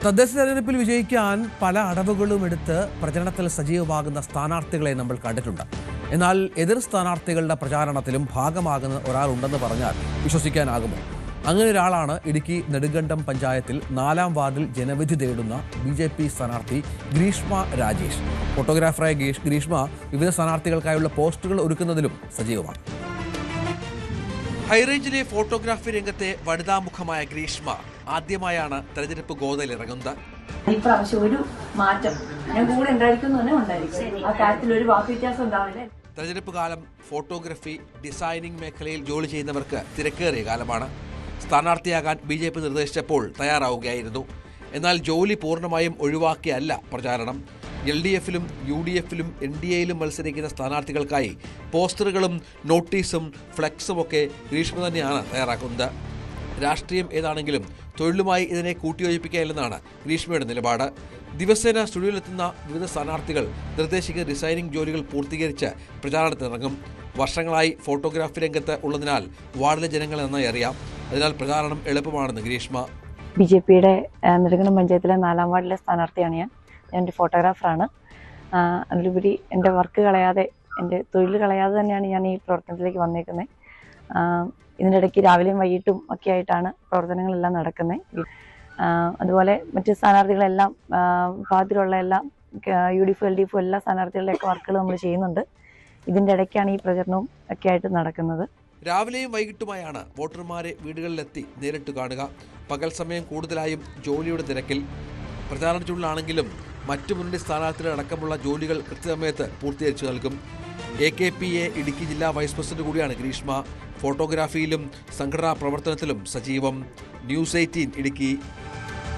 തദ്ദേശ തെരഞ്ഞെടുപ്പിൽ വിജയിക്കാൻ പല അടവുകളും എടുത്ത് പ്രചരണത്തിൽ സജീവമാകുന്ന സ്ഥാനാർത്ഥികളെ നമ്മൾ കണ്ടിട്ടുണ്ട്. എന്നാൽ എതിർ സ്ഥാനാർത്ഥികളുടെ പ്രചാരണത്തിലും ഭാഗമാകുന്ന ഒരാളുണ്ടെന്ന് പറഞ്ഞാൽ വിശ്വസിക്കാനാകുമോ? അങ്ങനെ ഒരാളാണ് ഇടുക്കി നെടുങ്കണ്ടം പഞ്ചായത്തിൽ 4-ാം വാർഡിൽ ജനവിധി തേടുന്ന BJP സ്ഥാനാർത്ഥി ഗ്രീഷ്മ രാജേഷ്. ഫോട്ടോഗ്രാഫറായ ഗ്രീഷ്മ വിവിധ സ്ഥാനാർത്ഥികൾക്കായുള്ള പോസ്റ്ററുകൾ ഒരുക്കുന്നതിലും സജീവമാണ്. ഹൈറേഞ്ചിലെ ഫോട്ടോഗ്രാഫി രംഗത്തെ വനിതാമുഖമായ ഗ്രീഷ്മ ആദ്യമായാണ് തെരഞ്ഞെടുപ്പ് ഗോതയിലിറങ്ങുന്നത്. ഇപ്രാവശ്യം ഒരു മാറ്റം ഞാൻ കൂടെ ഉണ്ടായിരിക്കും. ആ കാര്യത്തിൽ ഒരു വാക്ക് വ്യത്യാസം ഉണ്ടാവില്ല. തെരഞ്ഞെടുപ്പ് കാലം ഫോട്ടോഗ്രാഫി, ഡിസൈനിങ് മേഖലയിൽ ജോലി ചെയ്യുന്നവർക്ക് തിരക്കേറിയ കാലമാണ്. സ്ഥാനാർത്ഥിയാകാൻ BJP നിർദ്ദേശിച്ചപ്പോൾ തയ്യാറാവുകയായിരുന്നു. എന്നാൽ ജോലി പൂർണ്ണമായും ഒഴിവാക്കിയല്ല പ്രചാരണം. LDFിലും UDFിലും NDAയിലും മത്സരിക്കുന്ന സ്ഥാനാർത്ഥികൾക്കായി പോസ്റ്ററുകളും നോട്ടീസും ഫ്ലെക്സുമൊക്കെ ഗ്രീഷ്മ തന്നെയാണ് തയ്യാറാക്കുന്നത്. രാഷ്ട്രീയം ഏതാണെങ്കിലും തൊഴിലുമായി ഇതിനെ കൂട്ടിയോജിപ്പിക്കാനില്ലെന്നാണ് ഗ്രീഷ്മയുടെ നിലപാട്. ദിവസേന സ്റ്റുഡിയോയിലെത്തുന്ന വിവിധ സ്ഥാനാർത്ഥികൾ നിർദ്ദേശിക്കുന്ന ഡിസൈനിങ് ജോലികൾ പൂർത്തീകരിച്ച് പ്രചാരണത്തിനിറങ്ങും. വർഷങ്ങളായി ഫോട്ടോഗ്രാഫി രംഗത്ത് ഉള്ളതിനാൽ വാർഡിലെ ജനങ്ങളെ നന്നായി അറിയാം. അതിനാൽ പ്രചാരണം എളുപ്പമാണെന്ന് ഗ്രീഷ്മ. BJPയുടെ നെടുങ്കണ്ടം പഞ്ചായത്തിലെ 4-ാം വാർഡിലെ സ്ഥാനാർത്ഥിയാണ് ഞാൻ ഒരു ഫോട്ടോഗ്രാഫറാണ്. അതിലുപരി എൻ്റെ വർക്ക് കളയാതെ, എൻ്റെ തൊഴിൽ കളയാതെ തന്നെയാണ് ഞാൻ ഈ പ്രവർത്തനത്തിലേക്ക് വന്നേക്കുന്നത്. ഇതിൻ്റെ ഇടയ്ക്ക് രാവിലെയും വൈകിട്ടും ഒക്കെ ആയിട്ടാണ് പ്രവർത്തനങ്ങളെല്ലാം നടക്കുന്നത്. അതുപോലെ മറ്റ് സ്ഥാനാർത്ഥികളെല്ലാം വിഭാഗത്തിലുള്ള എല്ലാം UDF LDF എല്ലാ സ്ഥാനാർത്ഥികളുടെയൊക്കെ വർക്കുകൾ നമ്മൾ ചെയ്യുന്നുണ്ട്. ഇതിൻ്റെ ഇടയ്ക്കാണ് ഈ പ്രചരണവും ഒക്കെ ആയിട്ട് നടക്കുന്നത്. രാവിലെയും വൈകിട്ടുമായാണ് വോട്ടർമാരെ വീടുകളിലെത്തി നേരിട്ട് കാണുക. പകൽ സമയം കൂടുതലായും ജോലിയുടെ തിരക്കിൽ. പ്രചാരണത്തിലാണെങ്കിലും മറ്റു മുന്നണി സ്ഥാനാർത്ഥികളടക്കമുള്ള ജോലികൾ കൃത്യസമയത്ത് പൂർത്തീകരിച്ചു നൽകും. AKPA ഇടുക്കി ജില്ലാ വൈസ് പ്രസിഡന്റ് കൂടിയാണ് ഗ്രീഷ്മ. ഫോട്ടോഗ്രാഫിയിലും സംഘടനാ പ്രവർത്തനത്തിലും സജീവം. News 18 ഇടുക്കി.